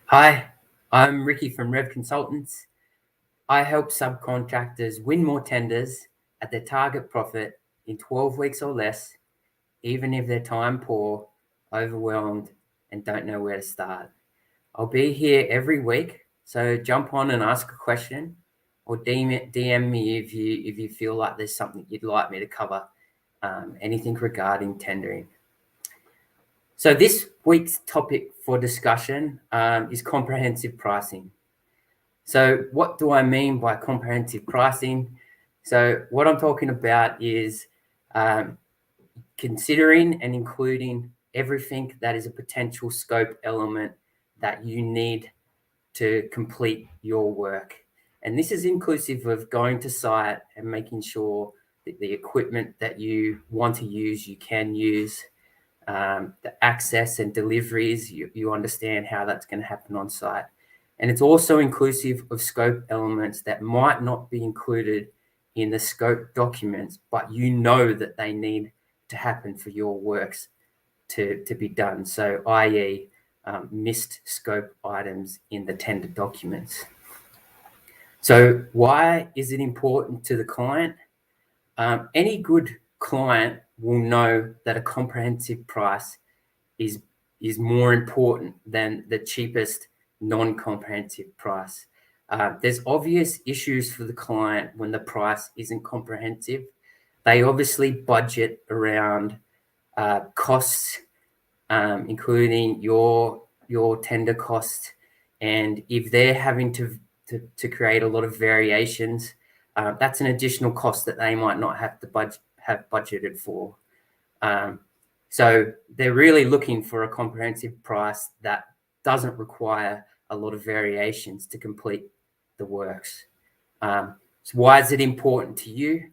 Hi, I'm Ricky from Rev Consultants. I help subcontractors win more tenders at their target profit in 12 weeks or less, even if they're time poor, overwhelmed, and don't know where to start. I'll be here every week, so jump on and ask a question, or DM me if you feel like there's something you'd like me to cover, anything regarding tendering. So this week's topic for discussion is comprehensive pricing. So what do I mean by comprehensive pricing? So what I'm talking about is considering and including everything that is a potential scope element that you need to complete your work. And this is inclusive of going to site and making sure that the equipment that you want to use, you can use, the access and deliveries, you understand how that's going to happen on site. And it's also inclusive of scope elements that might not be included in the scope documents, but you know that they need to happen for your works to be done. So, i.e., missed scope items in the tender documents. So, why is it important to the client? Any good client will know that a comprehensive price is more important than the cheapest non-comprehensive price. There's obvious issues for the client when the price isn't comprehensive. They obviously budget around costs, including your tender costs, and if they're having to create a lot of variations, that's an additional cost that they might not have to have budgeted for. So they're really looking for a comprehensive price that doesn't require a lot of variations to complete the works. So why is it important to you?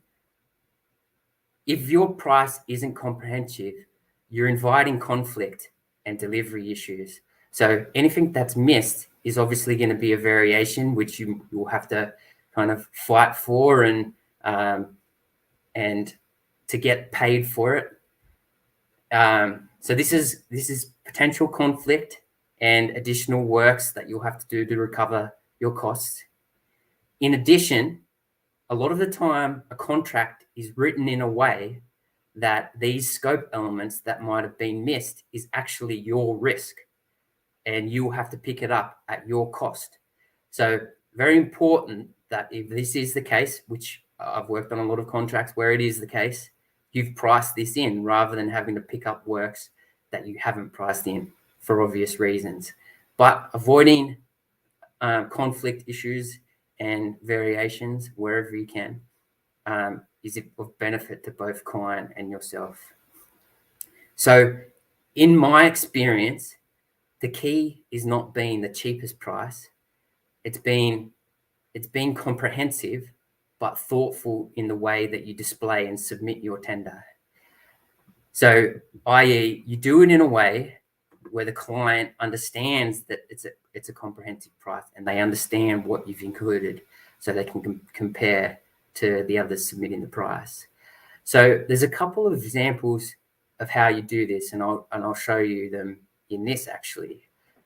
If your price isn't comprehensive, you're inviting conflict and delivery issues. So anything that's missed is obviously going to be a variation, which you will have to kind of fight for and to get paid for it. So this is potential conflict and additional works that you'll have to do to recover your costs. In addition, a lot of the time, a contract is written in a way that these scope elements that might have been missed is actually your risk, and you'll have to pick it up at your cost. So very important that if this is the case, which I've worked on a lot of contracts where it is the case, you've priced this in rather than having to pick up works that you haven't priced in for obvious reasons. But avoiding conflict issues and variations wherever you can is of benefit to both client and yourself. So in my experience, the key is not being the cheapest price. It's being comprehensive, but thoughtful in the way that you display and submit your tender. So, i.e., you do it in a way where the client understands that it's a comprehensive price and they understand what you've included, so they can compare to the others submitting the price. So there's a couple of examples of how you do this, and I'll show you them in this actually.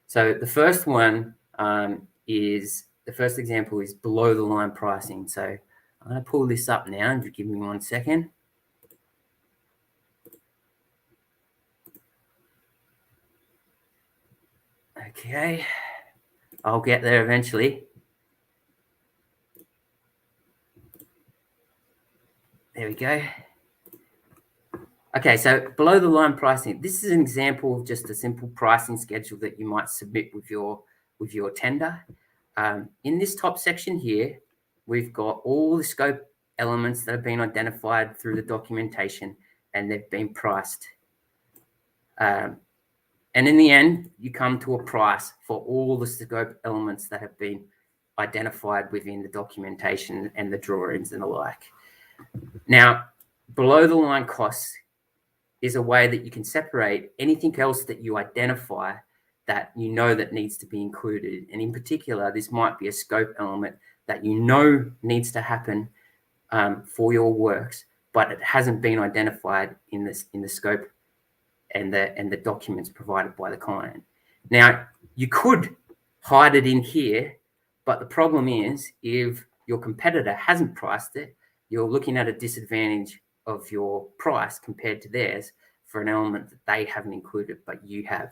So the first one the first example is below the line pricing. So I'm going to pull this up now, and give me 1 second. Okay, I'll get there eventually. There we go. Okay, so below the line pricing, this is an example of just a simple pricing schedule that you might submit with your tender. In this top section here, we've got all the scope elements that have been identified through the documentation, and they've been priced. And in the end, you come to a price for all the scope elements that have been identified within the documentation and the drawings and the like. Now, below the line costs is a way that you can separate anything else that you identify that you know that needs to be included. And in particular, this might be a scope element that you know needs to happen for your works, but it hasn't been identified in the scope and the documents provided by the client. Now, you could hide it in here. But the problem is, if your competitor hasn't priced it, you're looking at a disadvantage of your price compared to theirs for an element that they haven't included, but you have.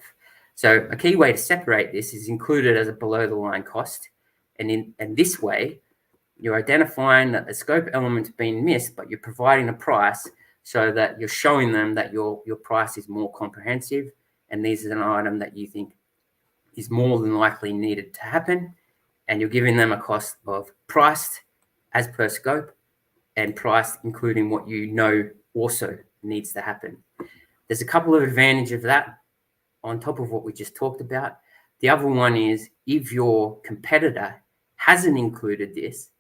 So a key way to separate this is include it as a below the line cost. And this way, you're identifying that the scope element's been missed, but you're providing a price so that you're showing them that your price is more comprehensive, and this is an item that you think is more than likely needed to happen, and you're giving them a cost of priced as per scope and priced including what you know also needs to happen. There's a couple of advantages of that on top of what we just talked about. The other one is, if your competitor hasn't included this,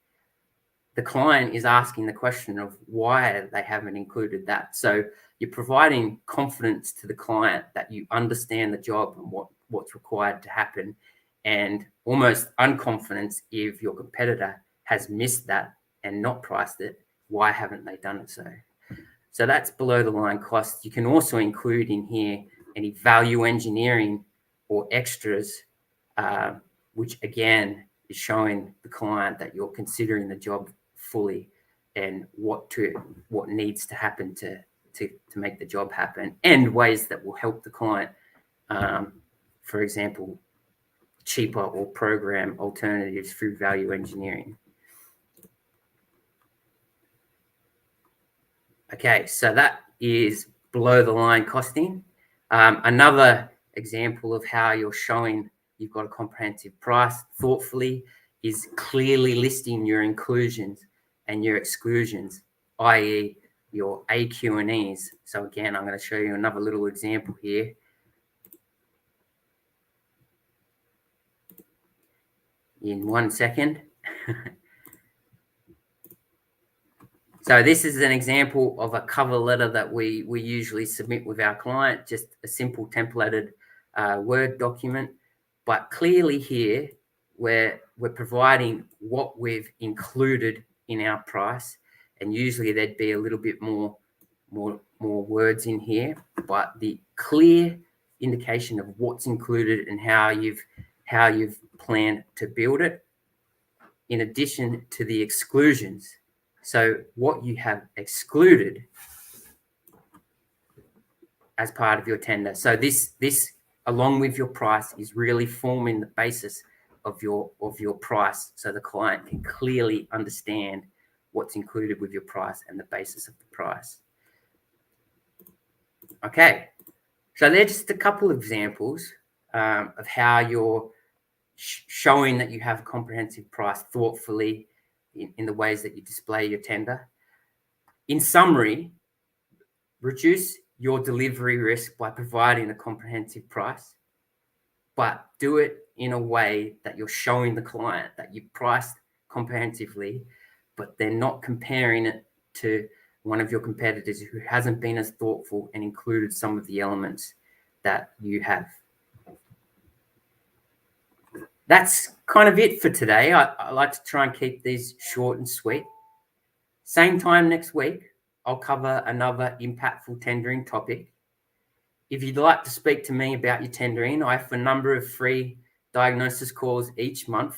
the client is asking the question of why they haven't included that. So you're providing confidence to the client that you understand the job and what's required to happen, and almost unconfidence if your competitor has missed that and not priced it, why haven't they done it so? So that's below the line costs. You can also include in here any value engineering or extras, which again is showing the client that you're considering the job fully and what needs to happen to make the job happen, and ways that will help the client, for example, cheaper or program alternatives through value engineering. Okay, so that is below the line costing. Another example of how you're showing you've got a comprehensive price thoughtfully is clearly listing your inclusions and your exclusions, i.e. your AQ and E's. So again, I'm going to show you another little example here. In 1 second. So this is an example of a cover letter that we usually submit with our client, just a simple templated Word document. But clearly here, we're providing what we've included in our price, and usually there'd be a little bit more words in here, but the clear indication of what's included and how you've planned to build it, in addition to the exclusions. So what you have excluded as part of your tender. So this along with your price is really forming the basis of your price, so the client can clearly understand what's included with your price and the basis of the price. Okay, so they're just a couple of examples of how you're showing that you have a comprehensive price thoughtfully in the ways that you display your tender. In summary, reduce your delivery risk by providing a comprehensive price, but do it in a way that you're showing the client that you priced comprehensively, but they're not comparing it to one of your competitors who hasn't been as thoughtful and included some of the elements that you have. That's kind of it for today. I like to try and keep these short and sweet. Same time next week, I'll cover another impactful tendering topic. If you'd like to speak to me about your tendering, I have a number of free diagnosis calls each month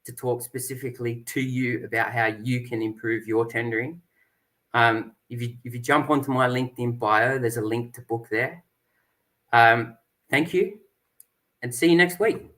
to talk specifically to you about how you can improve your tendering. If you jump onto my LinkedIn bio, there's a link to book there. Thank you, and see you next week.